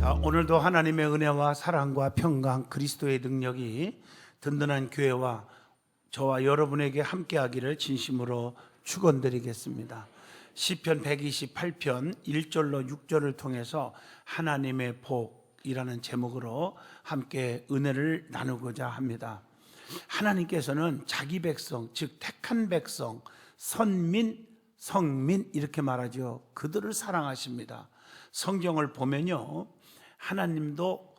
자, 오늘도 하나님의 은혜와 사랑과 평강, 그리스도의 능력이 든든한 교회와 저와 여러분에게 함께하기를 진심으로 축원드리겠습니다. 시편 128편 1절로 6절을 통해서 하나님의 복이라는 제목으로 함께 은혜를 나누고자 합니다. 하나님께서는 자기 백성, 즉 택한 백성, 선민, 성민 이렇게 말하죠. 그들을 사랑하십니다. 성경을 보면요, 하나님도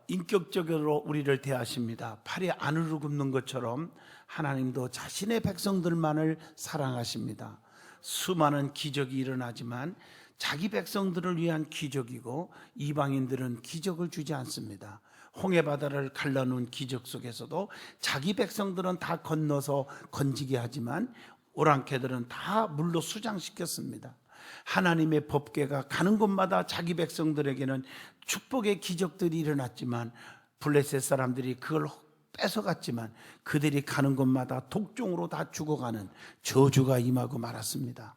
인격적으로 우리를 대하십니다. 팔이 안으로 굽는 것처럼 하나님도 자신의 백성들만을 사랑하십니다. 수많은 기적이 일어나지만 자기 백성들을 위한 기적이고 이방인들은 기적을 주지 않습니다. 홍해바다를 갈라놓은 기적 속에서도 자기 백성들은 다 건너서 건지게 하지만 오랑캐들은 다 물로 수장시켰습니다. 하나님의 법궤가 가는 곳마다 자기 백성들에게는 축복의 기적들이 일어났지만 블레셋 사람들이 그걸 뺏어갔지만 그들이 가는 곳마다 독종으로 다 죽어가는 저주가 임하고 말았습니다.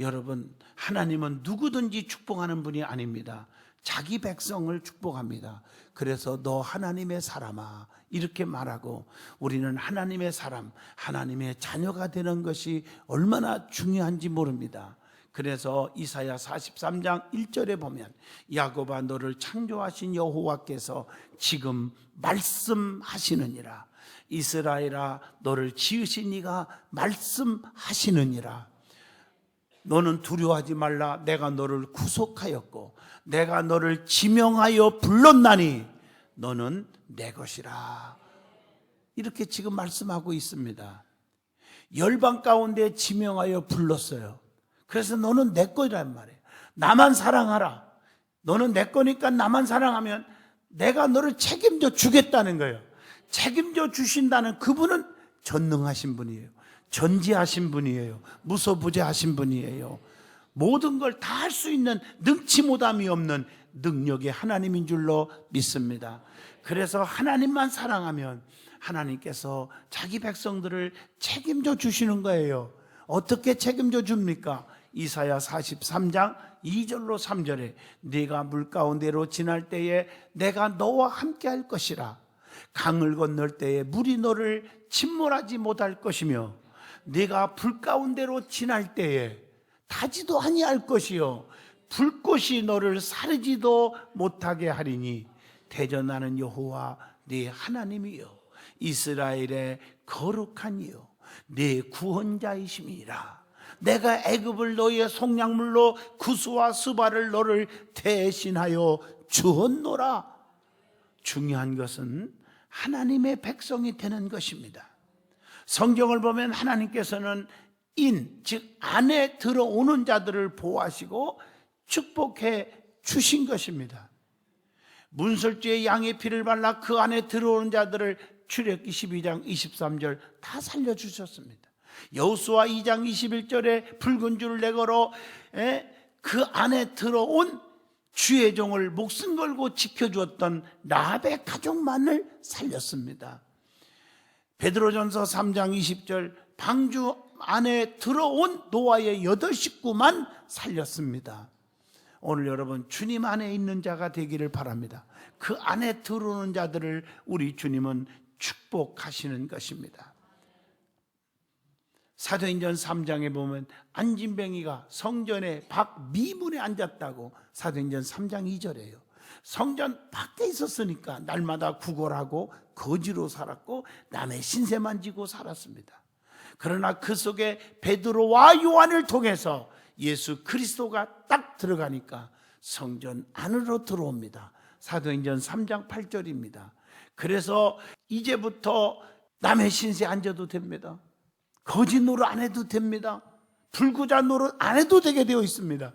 여러분, 하나님은 누구든지 축복하는 분이 아닙니다. 자기 백성을 축복합니다. 그래서 너 하나님의 사람아 이렇게 말하고, 우리는 하나님의 사람, 하나님의 자녀가 되는 것이 얼마나 중요한지 모릅니다. 그래서 이사야 43장 1절에 보면 야곱아 너를 창조하신 여호와께서 지금 말씀하시느니라. 이스라엘아 너를 지으신 이가 말씀하시느니라. 너는 두려워하지 말라. 내가 너를 구속하였고 내가 너를 지명하여 불렀나니 너는 내 것이라. 이렇게 지금 말씀하고 있습니다. 열방 가운데 지명하여 불렀어요. 그래서 너는 내 거란 말이에요. 나만 사랑하라. 너는 내 거니까 나만 사랑하면 내가 너를 책임져 주겠다는 거예요. 책임져 주신다는 그분은 전능하신 분이에요. 전지하신 분이에요. 무소부재하신 분이에요. 모든 걸 다 할 수 있는 능치 못함이 없는 능력의 하나님인 줄로 믿습니다. 그래서 하나님만 사랑하면 하나님께서 자기 백성들을 책임져 주시는 거예요. 어떻게 책임져 줍니까? 이사야 43장 2절로 3절에 네가 물 가운데로 지날 때에 내가 너와 함께 할 것이라. 강을 건널 때에 물이 너를 침몰하지 못할 것이며 네가 불 가운데로 지날 때에 타지도 아니할 것이요 불꽃이 너를 사르지도 못하게 하리니 대전하는 여호와 네 하나님이요 이스라엘의 거룩한 이요 네 구원자이심이라. 내가 애굽을 너희의 속량물로 구스와 스바를 너를 대신하여 주었노라. 중요한 것은 하나님의 백성이 되는 것입니다. 성경을 보면 하나님께서는 즉 안에 들어오는 자들을 보호하시고 축복해 주신 것입니다. 문설주에 양의 피를 발라 그 안에 들어오는 자들을 출애굽기 12장 23절 다 살려주셨습니다. 여호수아 2장 21절에 붉은 줄을 내걸어 그 안에 들어온 주의 종을 목숨 걸고 지켜주었던 라합의 가족만을 살렸습니다. 베드로전서 3장 20절 방주 안에 들어온 노아의 8식구만 살렸습니다. 오늘 여러분 주님 안에 있는 자가 되기를 바랍니다. 그 안에 들어오는 자들을 우리 주님은 축복하시는 것입니다. 사도행전 3장에 보면 안진뱅이가 성전의 밖 미문에 앉았다고 사도행전 3장 2절이에요. 성전 밖에 있었으니까 날마다 구걸하고 거지로 살았고 남의 신세만 지고 살았습니다. 그러나 그 속에 베드로와 요한을 통해서 예수 그리스도가 딱 들어가니까 성전 안으로 들어옵니다. 사도행전 3장 8절입니다. 그래서 이제부터 남의 신세 안 져도 됩니다. 거짓 노릇 안 해도 됩니다. 불구자 노릇 안 해도 되게 되어 있습니다.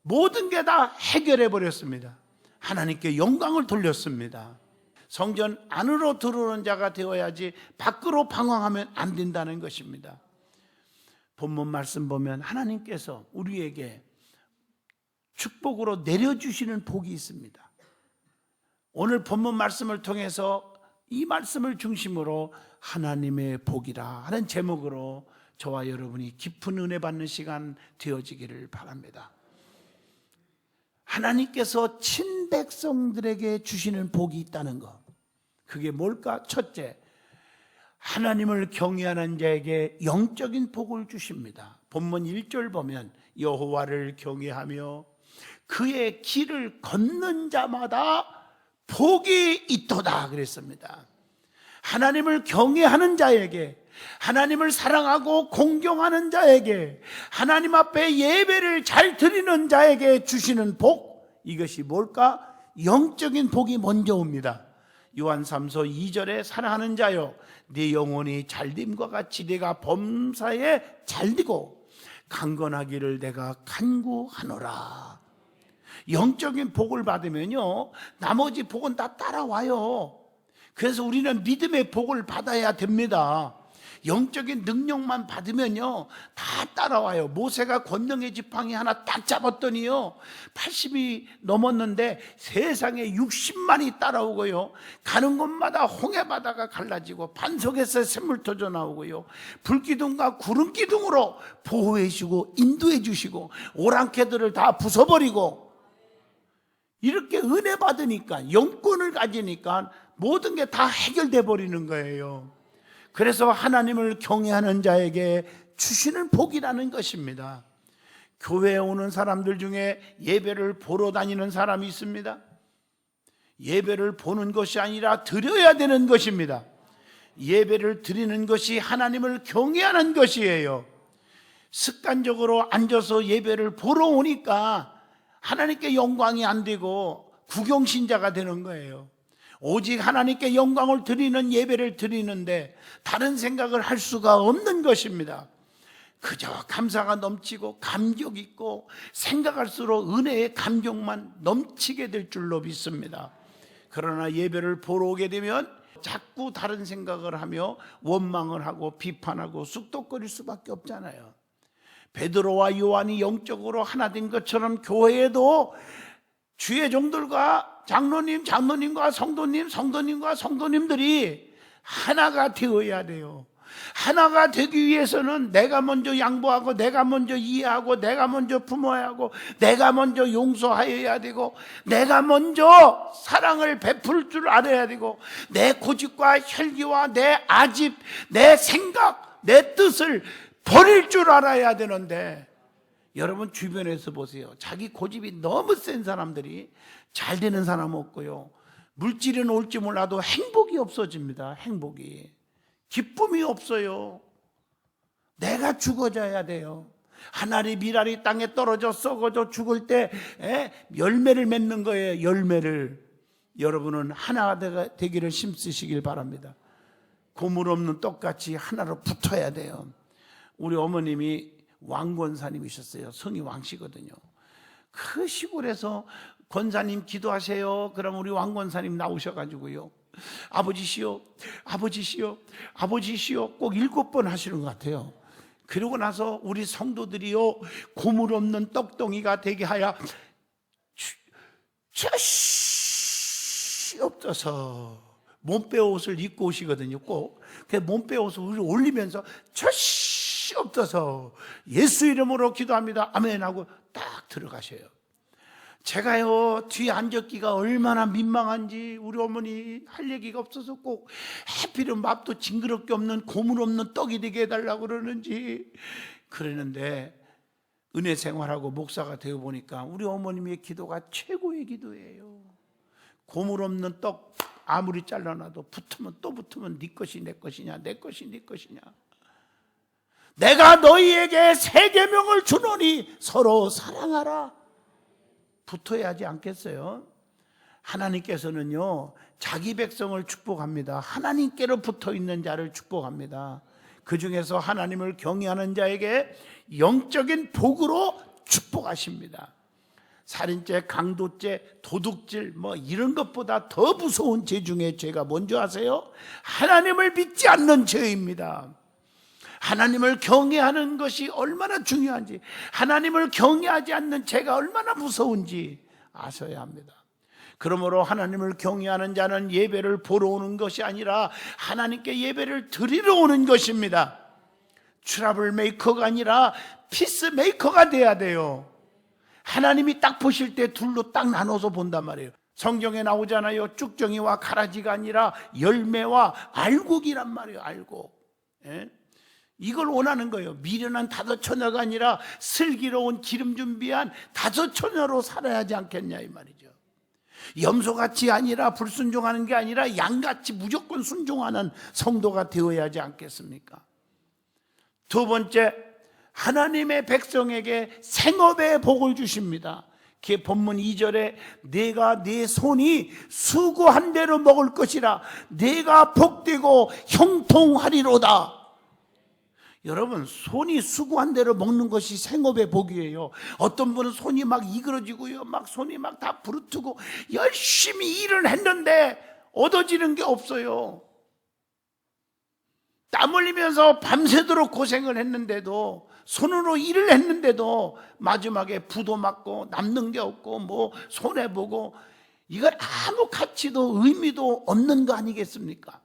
모든 게 다 해결해 버렸습니다. 하나님께 영광을 돌렸습니다. 성전 안으로 들어오는 자가 되어야지 밖으로 방황하면 안 된다는 것입니다. 본문 말씀 보면 하나님께서 우리에게 축복으로 내려주시는 복이 있습니다. 오늘 본문 말씀을 통해서 이 말씀을 중심으로 하나님의 복이라 하는 제목으로 저와 여러분이 깊은 은혜 받는 시간 되어지기를 바랍니다. 하나님께서 친히 백성들에게 주시는 복이 있다는 것. 그게 뭘까? 첫째, 하나님을 경외하는 자에게 영적인 복을 주십니다. 본문 1절 보면 여호와를 경외하며 그의 길을 걷는 자마다 복이 있도다 그랬습니다. 하나님을 경외하는 자에게, 하나님을 사랑하고 공경하는 자에게, 하나님 앞에 예배를 잘 드리는 자에게 주시는 복, 이것이 뭘까? 영적인 복이 먼저 옵니다. 요한 3서 2절에 사랑하는 자여 네 영혼이 잘됨과 같이 내가 범사에 잘되고 강건하기를 내가 간구하노라. 영적인 복을 받으면요, 나머지 복은 다 따라와요. 그래서 우리는 믿음의 복을 받아야 됩니다. 영적인 능력만 받으면요 다 따라와요. 모세가 권능의 지팡이 하나 딱 잡았더니요 80이 넘었는데 세상에 60만이 따라오고요, 가는 곳마다 홍해바다가 갈라지고 반석에서 샘물 터져 나오고요, 불기둥과 구름기둥으로 보호해 주시고 인도해 주시고 오랑캐들을 다 부숴버리고, 이렇게 은혜 받으니까, 영권을 가지니까 모든 게 다 해결돼 버리는 거예요. 그래서 하나님을 경외하는 자에게 주시는 복이라는 것입니다. 교회에 오는 사람들 중에 예배를 보러 다니는 사람이 있습니다. 예배를 보는 것이 아니라 드려야 되는 것입니다. 예배를 드리는 것이 하나님을 경외하는 것이에요. 습관적으로 앉아서 예배를 보러 오니까 하나님께 영광이 안 되고 구경신자가 되는 거예요. 오직 하나님께 영광을 드리는 예배를 드리는데 다른 생각을 할 수가 없는 것입니다. 그저 감사가 넘치고 감격 있고 생각할수록 은혜의 감격만 넘치게 될 줄로 믿습니다. 그러나 예배를 보러 오게 되면 자꾸 다른 생각을 하며 원망을 하고 비판하고 쑥덕거릴 수밖에 없잖아요. 베드로와 요한이 영적으로 하나 된 것처럼 교회에도 주의 종들과 장로님과 성도님과 성도님들이 하나가 되어야 돼요. 하나가 되기 위해서는 내가 먼저 양보하고, 내가 먼저 이해하고, 내가 먼저 품어야 하고, 내가 먼저 용서하여야 되고, 내가 먼저 사랑을 베풀 줄 알아야 되고, 내 고집과 혈기와 내 아집, 내 생각, 내 뜻을 버릴 줄 알아야 되는데, 여러분 주변에서 보세요. 자기 고집이 너무 센 사람들이 잘 되는 사람 없고요, 물질은 올지 몰라도 행복이 없어집니다. 행복이, 기쁨이 없어요. 내가 죽어져야 돼요. 하나리 미랄이 땅에 떨어져 썩어져 죽을 때 열매를 맺는 거예요. 열매를. 여러분은 하나가 되기를 힘쓰시길 바랍니다. 고물 없는 떡같이 하나로 붙어야 돼요. 우리 어머님이 왕권사님이셨어요. 성이 왕씨거든요. 그 시골에서 권사님 기도하세요. 그럼 우리 왕권사님 나오셔가지고요, 아버지시여, 아버지시여, 아버지시여 꼭 7번 하시는 것 같아요. 그러고 나서 우리 성도들이요, 고물 없는 떡덩이가 되게 하여 없어서 몸빼 옷을 입고 오시거든요. 꼭 그 몸빼 옷을 올리면서 없어서 예수 이름으로 기도합니다, 아멘 하고 딱 들어가셔요. 제가요 뒤에 앉았기가 얼마나 민망한지, 우리 어머니 할 얘기가 없어서 꼭 해필은 맛도 징그럽게 없는 고물 없는 떡이 되게 해달라고 그러는지 그러는데, 은혜 생활하고 목사가 되어 보니까 우리 어머님의 기도가 최고의 기도예요. 고물 없는 떡 아무리 잘라놔도 붙으면 또 붙으면 네 것이 내 것이냐, 내 것이 네 것이냐. 내가 너희에게 새 계명을 주노니 서로 사랑하라. 붙어야 하지 않겠어요? 하나님께서는요 자기 백성을 축복합니다. 하나님께로 붙어있는 자를 축복합니다. 그 중에서 하나님을 경외하는 자에게 영적인 복으로 축복하십니다. 살인죄, 강도죄, 도둑질 이런 것보다 더 무서운 죄 중에 죄가 뭔지 아세요? 하나님을 믿지 않는 죄입니다. 하나님을 경외하는 것이 얼마나 중요한지, 하나님을 경외하지 않는 죄가 얼마나 무서운지 아셔야 합니다. 그러므로 하나님을 경외하는 자는 예배를 보러 오는 것이 아니라 하나님께 예배를 드리러 오는 것입니다. 트러블 메이커가 아니라 피스 메이커가 돼야 돼요. 하나님이 딱 보실 때 둘로 딱 나눠서 본단 말이에요. 성경에 나오잖아요. 쭉정이와 가라지가 아니라 열매와 알곡이란 말이에요. 알곡. 예? 이걸 원하는 거예요. 미련한 다섯 처녀가 아니라 슬기로운 기름 준비한 다섯 처녀로 살아야 하지 않겠냐 이 말이죠. 염소같이 아니라 불순종하는 게 아니라 양같이 무조건 순종하는 성도가 되어야 하지 않겠습니까? 두 번째, 하나님의 백성에게 생업의 복을 주십니다. 본문 2절에 내가 네 손이 수고한 대로 먹을 것이라 내가 복되고 형통하리로다. 여러분, 손이 수고한 대로 먹는 것이 생업의 복이에요. 어떤 분은 손이 막 이그러지고요, 막 손이 막 다 부르트고 열심히 일을 했는데 얻어지는 게 없어요. 땀 흘리면서 밤새도록 고생을 했는데도, 손으로 일을 했는데도 마지막에 부도 맞고 남는 게 없고 뭐 손해보고, 이건 아무 가치도 의미도 없는 거 아니겠습니까?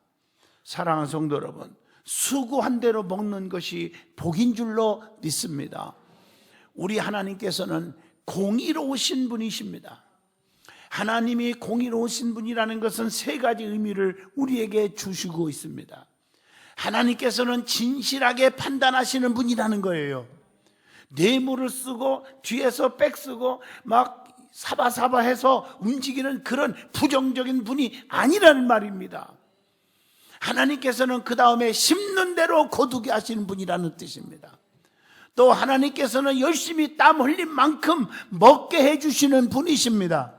사랑하는 성도 여러분, 수고한 대로 먹는 것이 복인 줄로 믿습니다. 우리 하나님께서는 공의로우신 분이십니다. 하나님이 공의로우신 분이라는 것은 세 가지 의미를 우리에게 주시고 있습니다. 하나님께서는 진실하게 판단하시는 분이라는 거예요. 뇌물을 쓰고 뒤에서 백 쓰고 막 사바사바해서 움직이는 그런 부정적인 분이 아니라는 말입니다. 하나님께서는 그 다음에 심는 대로 거두게 하시는 분이라는 뜻입니다. 또 하나님께서는 열심히 땀 흘린 만큼 먹게 해주시는 분이십니다.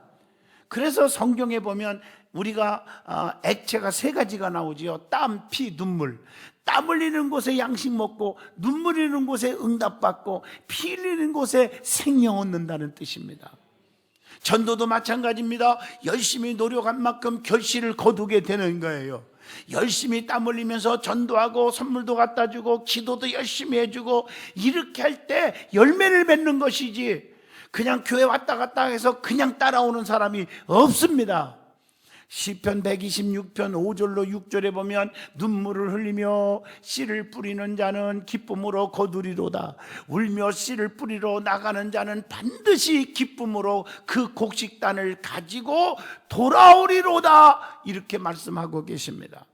그래서 성경에 보면 우리가 액체가 세 가지가 나오지요. 땀, 피, 눈물. 땀 흘리는 곳에 양식 먹고, 눈물 흘리는 곳에 응답받고, 피 흘리는 곳에 생명 얻는다는 뜻입니다. 전도도 마찬가지입니다. 열심히 노력한 만큼 결실을 거두게 되는 거예요. 열심히 땀 흘리면서 전도하고 선물도 갖다 주고 기도도 열심히 해주고 이렇게 할 때 열매를 맺는 것이지, 그냥 교회 왔다 갔다 해서 그냥 따라오는 사람이 없습니다. 시편 126편 5절로 6절에 보면 눈물을 흘리며 씨를 뿌리는 자는 기쁨으로 거두리로다. 울며 씨를 뿌리러 나가는 자는 반드시 기쁨으로 그 곡식단을 가지고 돌아오리로다. 이렇게 말씀하고 계십니다.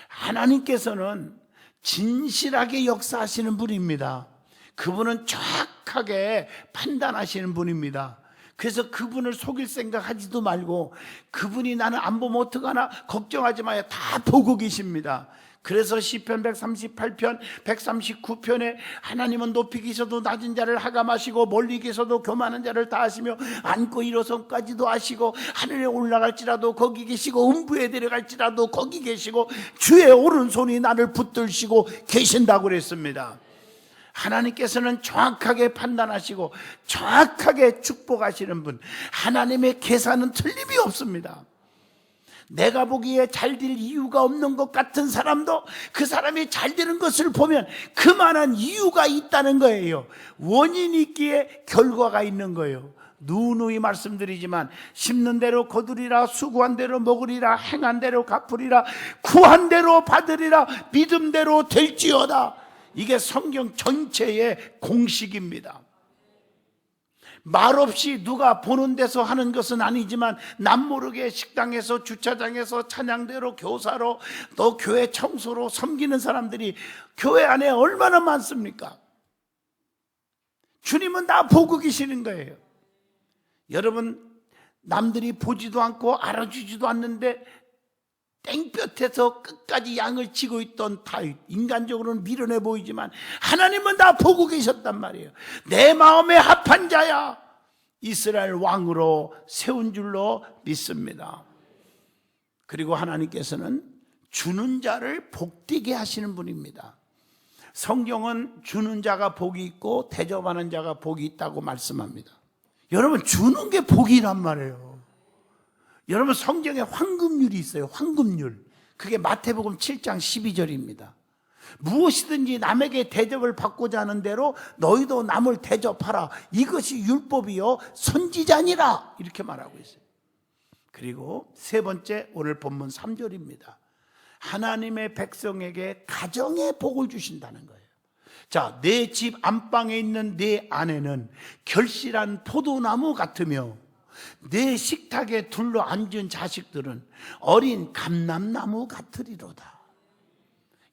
하나님께서는 진실하게 역사하시는 분입니다. 그분은 정확하게 판단하시는 분입니다. 그래서 그분을 속일 생각하지도 말고, 그분이 나는 안 보면 어떡하나 걱정하지 마요. 다 보고 계십니다. 그래서 시편 138편 139편에 하나님은 높이 계셔도 낮은 자를 하감하시고 멀리 계셔도 교만한 자를 다하시며 앉고 일어선까지도 아시고 하늘에 올라갈지라도 거기 계시고 음부에 내려갈지라도 거기 계시고 주의 오른손이 나를 붙들시고 계신다고 그랬습니다. 하나님께서는 정확하게 판단하시고 정확하게 축복하시는 분, 하나님의 계산은 틀림이 없습니다. 내가 보기에 잘 될 이유가 없는 것 같은 사람도 그 사람이 잘 되는 것을 보면 그만한 이유가 있다는 거예요. 원인이 있기에 결과가 있는 거예요. 누누이 말씀드리지만 심는 대로 거두리라, 수고한 대로 먹으리라, 행한 대로 갚으리라, 구한 대로 받으리라, 믿음대로 될지어다. 이게 성경 전체의 공식입니다. 말없이 누가 보는 데서 하는 것은 아니지만 남모르게 식당에서, 주차장에서, 찬양대로, 교사로, 또 교회 청소로 섬기는 사람들이 교회 안에 얼마나 많습니까? 주님은 다 보고 계시는 거예요. 여러분, 남들이 보지도 않고 알아주지도 않는데 땡볕에서 끝까지 양을 치고 있던 다윗, 인간적으로는 미련해 보이지만 하나님은 다 보고 계셨단 말이에요. 내 마음에 합한 자야, 이스라엘 왕으로 세운 줄로 믿습니다. 그리고 하나님께서는 주는 자를 복되게 하시는 분입니다. 성경은 주는 자가 복이 있고 대접하는 자가 복이 있다고 말씀합니다. 여러분, 주는 게 복이란 말이에요. 여러분, 성경에 황금률이 있어요. 황금률. 그게 마태복음 7장 12절입니다. 무엇이든지 남에게 대접을 받고자 하는 대로 너희도 남을 대접하라. 이것이 율법이요 선지자니라. 이렇게 말하고 있어요. 그리고 세 번째, 오늘 본문 3절입니다. 하나님의 백성에게 가정의 복을 주신다는 거예요. 자, 내 집 안방에 있는 내 아내는 결실한 포도나무 같으며 내 식탁에 둘러 앉은 자식들은 어린 감람나무 같으리로다.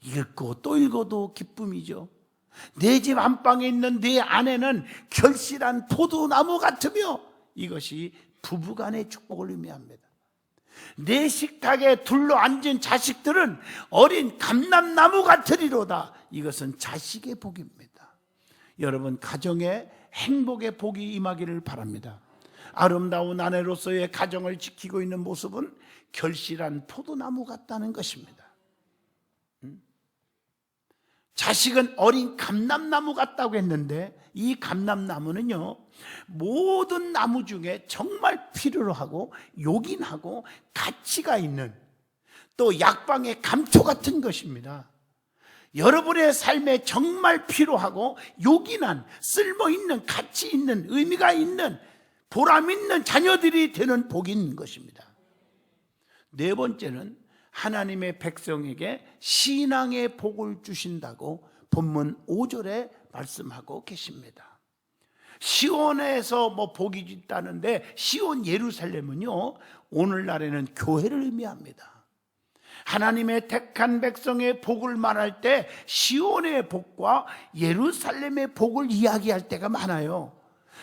읽고 또 읽어도 기쁨이죠. 내 집 안방에 있는 내 아내는 결실한 포도나무 같으며, 이것이 부부간의 축복을 의미합니다. 내 식탁에 둘러 앉은 자식들은 어린 감람나무 같으리로다. 이것은 자식의 복입니다. 여러분, 가정에 행복의 복이 임하기를 바랍니다. 아름다운 아내로서의 가정을 지키고 있는 모습은 결실한 포도나무 같다는 것입니다. 자식은 어린 감람나무 같다고 했는데, 이 감람나무는요, 모든 나무 중에 정말 필요로 하고 요긴하고 가치가 있는, 또 약방의 감초 같은 것입니다. 여러분의 삶에 정말 필요하고 요긴한, 쓸모있는, 가치 있는, 의미가 있는, 보람 있는 자녀들이 되는 복이 있는 것입니다. 네 번째는 하나님의 백성에게 신앙의 복을 주신다고 본문 5절에 말씀하고 계십니다. 시온에서 복이 있다는데, 시온 예루살렘은요, 오늘날에는 교회를 의미합니다. 하나님의 택한 백성의 복을 말할 때 시온의 복과 예루살렘의 복을 이야기할 때가 많아요.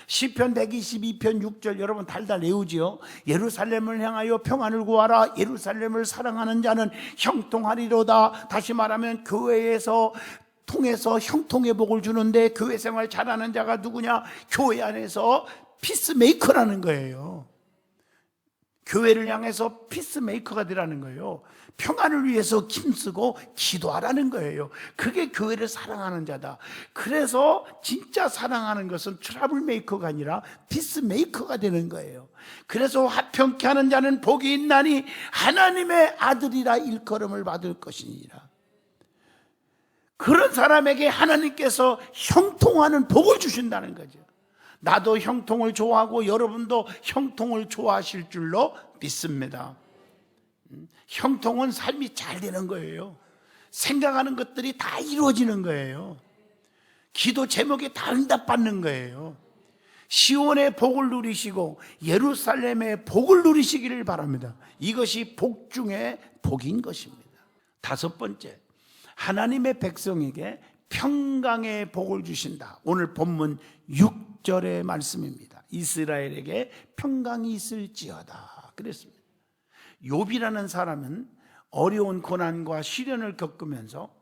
시편 122편 6절 여러분 달달 외우지요. 예루살렘을 향하여 평안을 구하라. 예루살렘을 사랑하는 자는 형통하리로다. 다시 말하면 교회에서 통해서 형통의 복을 주는데, 교회 생활 잘하는 자가 누구냐? 교회 안에서 피스메이커라는 거예요. 교회를 향해서 피스메이커가 되라는 거예요. 평안을 위해서 힘쓰고 기도하라는 거예요. 그게 교회를 사랑하는 자다. 그래서 진짜 사랑하는 것은 트러블메이커가 아니라 피스메이커가 되는 거예요. 그래서 화평케 하는 자는 복이 있나니 하나님의 아들이라 일컬음을 받을 것이니라. 그런 사람에게 하나님께서 형통하는 복을 주신다는 거죠. 나도 형통을 좋아하고 여러분도 형통을 좋아하실 줄로 믿습니다. 형통은 삶이 잘 되는 거예요. 생각하는 것들이 다 이루어지는 거예요. 기도 제목에 다 응답받는 거예요. 시온의 복을 누리시고 예루살렘의 복을 누리시기를 바랍니다. 이것이 복 중에 복인 것입니다. 다섯 번째, 하나님의 백성에게 평강의 복을 주신다. 오늘 본문 6절의 말씀입니다. 이스라엘에게 평강이 있을지어다 그랬습니다. 욥이라는 사람은 어려운 고난과 시련을 겪으면서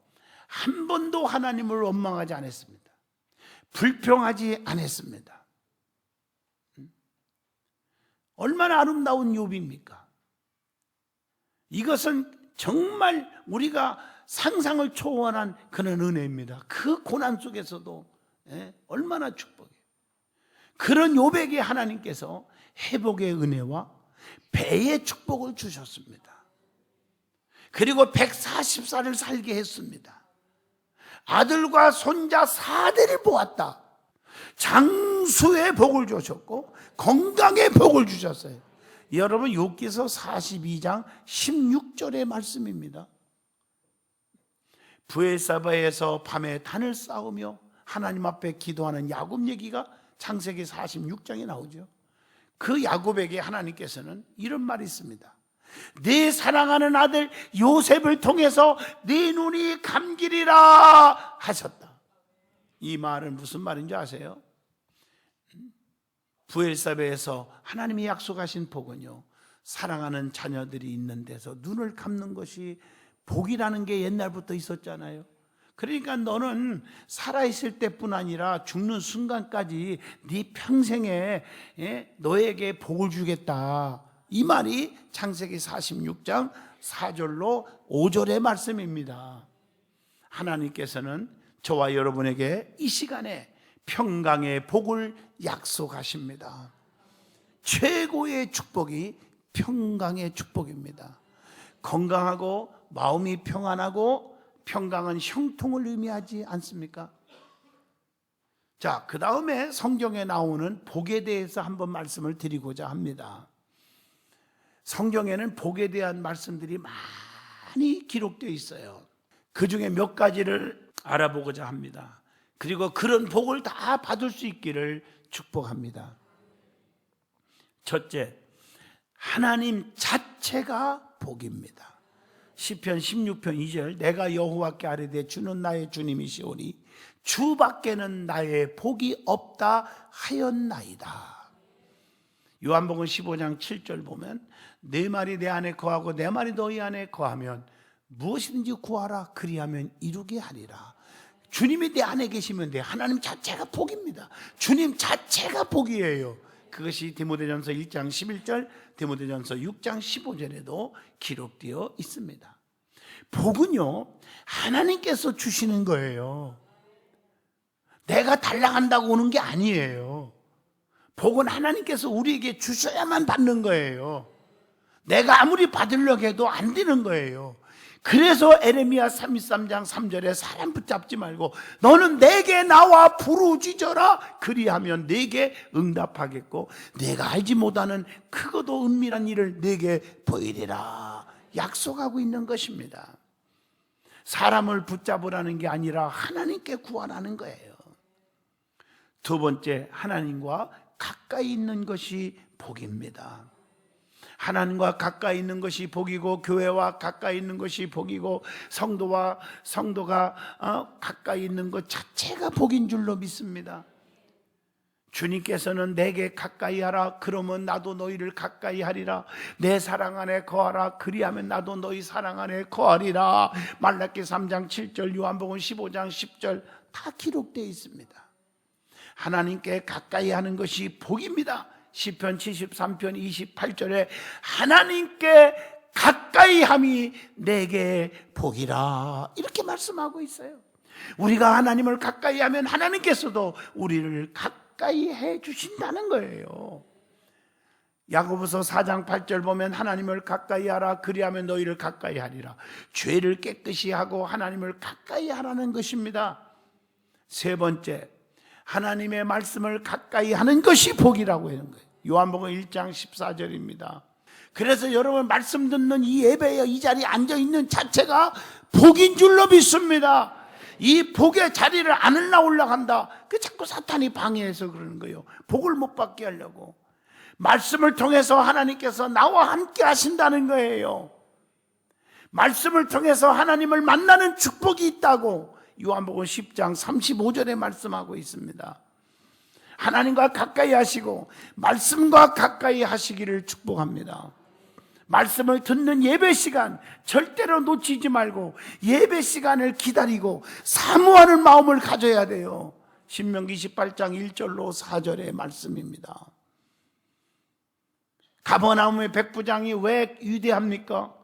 한 번도 하나님을 원망하지 않았습니다. 불평하지 않았습니다. 얼마나 아름다운 욥입니까? 이것은 정말 우리가 상상을 초월한 그런 은혜입니다. 그 고난 속에서도 얼마나 축복이에요. 그런 욥에게 하나님께서 회복의 은혜와 배의 축복을 주셨습니다. 그리고 140살을 살게 했습니다. 아들과 손자 4대를 보았다. 장수의 복을 주셨고 건강의 복을 주셨어요. 여러분, 욥기서 42장 16절의 말씀입니다. 브엘사바에서 밤에 단을 쌓으며 하나님 앞에 기도하는 야곱 얘기가 창세기 46장에 나오죠. 그 야곱에게 하나님께서는 이런 말이 있습니다. 내 사랑하는 아들 요셉을 통해서 네 눈이 감기리라 하셨다. 이 말은 무슨 말인지 아세요? 브엘사바에서 하나님이 약속하신 복은요, 사랑하는 자녀들이 있는 데서 눈을 감는 것이 복이라는 게 옛날부터 있었잖아요. 그러니까 너는 살아있을 때뿐 아니라 죽는 순간까지 네 평생에 너에게 복을 주겠다. 이 말이 창세기 46장 4절로 5절의 말씀입니다. 하나님께서는 저와 여러분에게 이 시간에 평강의 복을 약속하십니다. 최고의 축복이 평강의 축복입니다. 건강하고 마음이 평안하고, 평강은 형통을 의미하지 않습니까? 자, 그 다음에 성경에 나오는 복에 대해서 한번 말씀을 드리고자 합니다. 성경에는 복에 대한 말씀들이 많이 기록되어 있어요. 그 중에 몇 가지를 알아보고자 합니다. 그리고 그런 복을 다 받을 수 있기를 축복합니다. 첫째, 하나님 자체가 복입니다. 시편 16편 2절, 내가 여호와께 아뢰되 주는 나의 주님이시오니 주밖에는 나의 복이 없다 하였나이다. 요한복음 15장 7절 보면 내 말이 내 안에 거하고 내 말이 너희 안에 거하면 무엇이든지 구하라 그리하면 이루게 하리라. 주님이 내 안에 계시면 돼. 하나님 자체가 복입니다. 주님 자체가 복이에요. 그것이 디모데전서 1장 11절, 디모데전서 6장 15절에도 기록되어 있습니다. 복은요, 하나님께서 주시는 거예요. 내가 달라간다고 오는 게 아니에요. 복은 하나님께서 우리에게 주셔야만 받는 거예요. 내가 아무리 받으려고 해도 안 되는 거예요. 그래서 에레미야 33장 3절에 사람 붙잡지 말고 너는 내게 나와 부르짖어라 그리하면 내게 응답하겠고 내가 알지 못하는 크고도 은밀한 일을 내게 보이리라 약속하고 있는 것입니다. 사람을 붙잡으라는 게 아니라 하나님께 구하라는 거예요. 두 번째, 하나님과 가까이 있는 것이 복입니다. 하나님과 가까이 있는 것이 복이고 교회와 가까이 있는 것이 복이고 성도가 가까이 있는 것 자체가 복인 줄로 믿습니다. 주님께서는 내게 가까이 하라 그러면 나도 너희를 가까이 하리라. 내 사랑 안에 거하라 그리하면 나도 너희 사랑 안에 거하리라. 말라기 3장 7절, 요한복음 15장 10절 다 기록되어 있습니다. 하나님께 가까이 하는 것이 복입니다. 시편 73편 28절에 하나님께 가까이 함이 내게 복이라 이렇게 말씀하고 있어요. 우리가 하나님을 가까이 하면 하나님께서도 우리를 가까이 해 주신다는 거예요. 야고보서 4장 8절 보면 하나님을 가까이 하라 그리하면 너희를 가까이 하리라. 죄를 깨끗이 하고 하나님을 가까이 하라는 것입니다. 세 번째, 하나님의 말씀을 가까이 하는 것이 복이라고 하는 거예요. 요한복음 1장 14절입니다. 그래서 여러분 말씀 듣는 이 예배에 이 자리에 앉아있는 자체가 복인 줄로 믿습니다. 이 복의 자리를 안 올라간다. 그 자꾸 사탄이 방해해서 그러는 거예요. 복을 못 받게 하려고. 말씀을 통해서 하나님께서 나와 함께 하신다는 거예요. 말씀을 통해서 하나님을 만나는 축복이 있다고 요한복음 10장 35절에 말씀하고 있습니다. 하나님과 가까이 하시고 말씀과 가까이 하시기를 축복합니다. 말씀을 듣는 예배 시간 절대로 놓치지 말고 예배 시간을 기다리고 사모하는 마음을 가져야 돼요. 신명기 18장 1절로 4절의 말씀입니다. 가버나움의 백부장이 왜 위대합니까?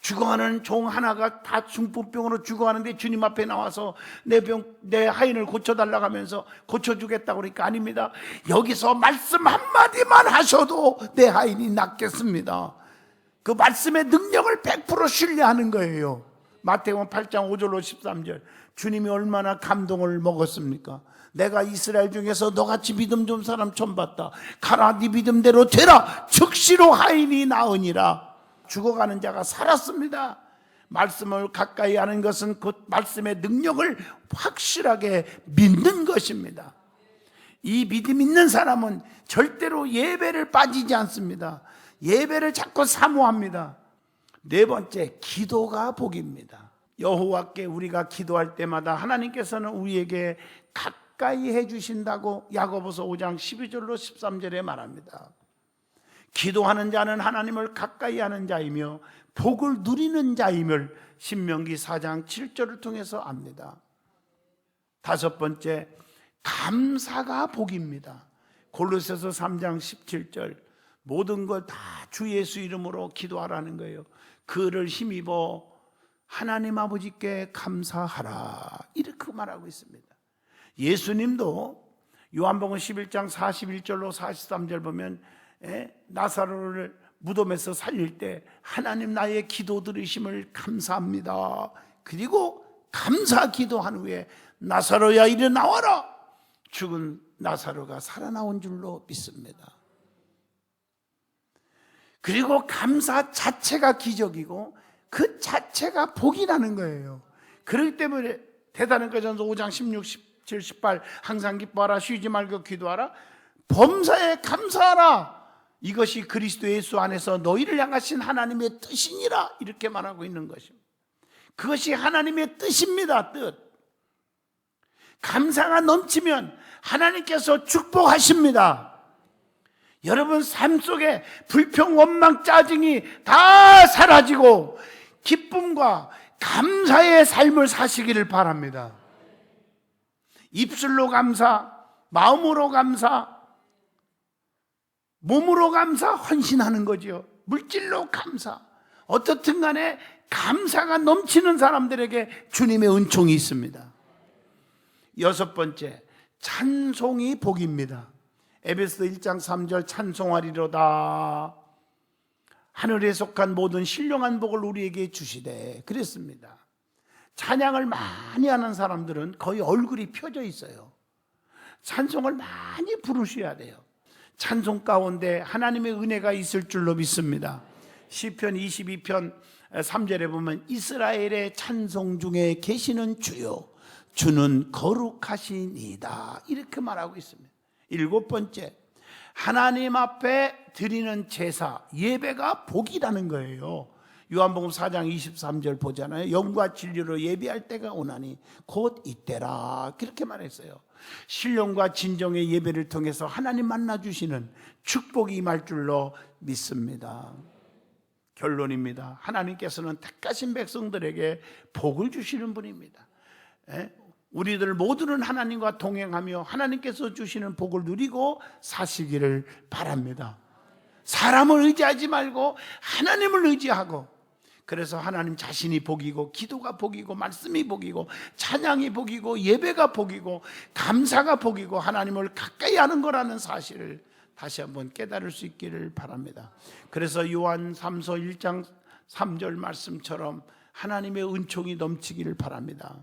죽어가는 종 하나가 다 중풍병으로 죽어가는데 주님 앞에 나와서 내 하인을 고쳐달라고 하면서 고쳐주겠다고 그러니까 아닙니다. 여기서 말씀 한마디만 하셔도 내 하인이 낫겠습니다. 그 말씀의 능력을 100% 신뢰하는 거예요. 마태복음 8장 5절로 13절 주님이 얼마나 감동을 먹었습니까? 내가 이스라엘 중에서 너같이 믿음 좋은 사람 처음 봤다. 가라 네 믿음대로 되라. 즉시로 하인이 나으니라. 죽어가는 자가 살았습니다. 말씀을 가까이 하는 것은 그 말씀의 능력을 확실하게 믿는 것입니다. 이 믿음 있는 사람은 절대로 예배를 빠지지 않습니다. 예배를 자꾸 사모합니다. 네 번째, 기도가 복입니다. 여호와께 우리가 기도할 때마다 하나님께서는 우리에게 가까이 해주신다고 야고보서 5장 12절로 13절에 말합니다. 기도하는 자는 하나님을 가까이 하는 자이며 복을 누리는 자임을 신명기 4장 7절을 통해서 압니다. 다섯 번째, 감사가 복입니다. 골로새서 3장 17절 모든 걸 다 주 예수 이름으로 기도하라는 거예요. 그를 힘입어 하나님 아버지께 감사하라 이렇게 말하고 있습니다. 예수님도 요한복음 11장 41절로 43절 보면 나사로를 무덤에서 살릴 때 하나님 나의 기도 들으심을 감사합니다. 그리고 감사 기도한 후에 나사로야 이리 나와라. 죽은 나사로가 살아나온 줄로 믿습니다. 그리고 감사 자체가 기적이고 그 자체가 복이라는 거예요. 그렇기 때문에 대사로전서 5장 16, 17, 18 항상 기뻐하라 쉬지 말고 기도하라 범사에 감사하라 이것이 그리스도 예수 안에서 너희를 향하신 하나님의 뜻이니라 이렇게 말하고 있는 것입니다. 그것이 하나님의 뜻입니다. 뜻. 감사가 넘치면 하나님께서 축복하십니다. 여러분 삶 속에 불평, 원망, 짜증이 다 사라지고 기쁨과 감사의 삶을 사시기를 바랍니다. 입술로 감사, 마음으로 감사, 몸으로 감사, 헌신하는 거죠. 물질로 감사. 어떻든 간에 감사가 넘치는 사람들에게 주님의 은총이 있습니다. 여섯 번째, 찬송이 복입니다. 에베소서 1장 3절 찬송하리로다 하늘에 속한 모든 신령한 복을 우리에게 주시되 그랬습니다. 찬양을 많이 하는 사람들은 거의 얼굴이 펴져 있어요. 찬송을 많이 부르셔야 돼요. 찬송 가운데 하나님의 은혜가 있을 줄로 믿습니다. 시편 22편 3절에 보면 이스라엘의 찬송 중에 계시는 주요 주는 거룩하시니이다 이렇게 말하고 있습니다. 일곱 번째, 하나님 앞에 드리는 제사, 예배가 복이라는 거예요. 요한복음 4장 23절 보잖아요. 영과 진리로 예배할 때가 오나니 곧 이때라 그렇게 말했어요. 신령과 진정의 예배를 통해서 하나님 만나주시는 축복이 임할 줄로 믿습니다. 결론입니다. 하나님께서는 택하신 백성들에게 복을 주시는 분입니다. 우리들 모두는 하나님과 동행하며 하나님께서 주시는 복을 누리고 사시기를 바랍니다. 사람을 의지하지 말고 하나님을 의지하고, 그래서 하나님 자신이 복이고 기도가 복이고 말씀이 복이고 찬양이 복이고 예배가 복이고 감사가 복이고 하나님을 가까이 하는 거라는 사실을 다시 한번 깨달을 수 있기를 바랍니다. 그래서 요한 3서 1장 3절 말씀처럼 하나님의 은총이 넘치기를 바랍니다.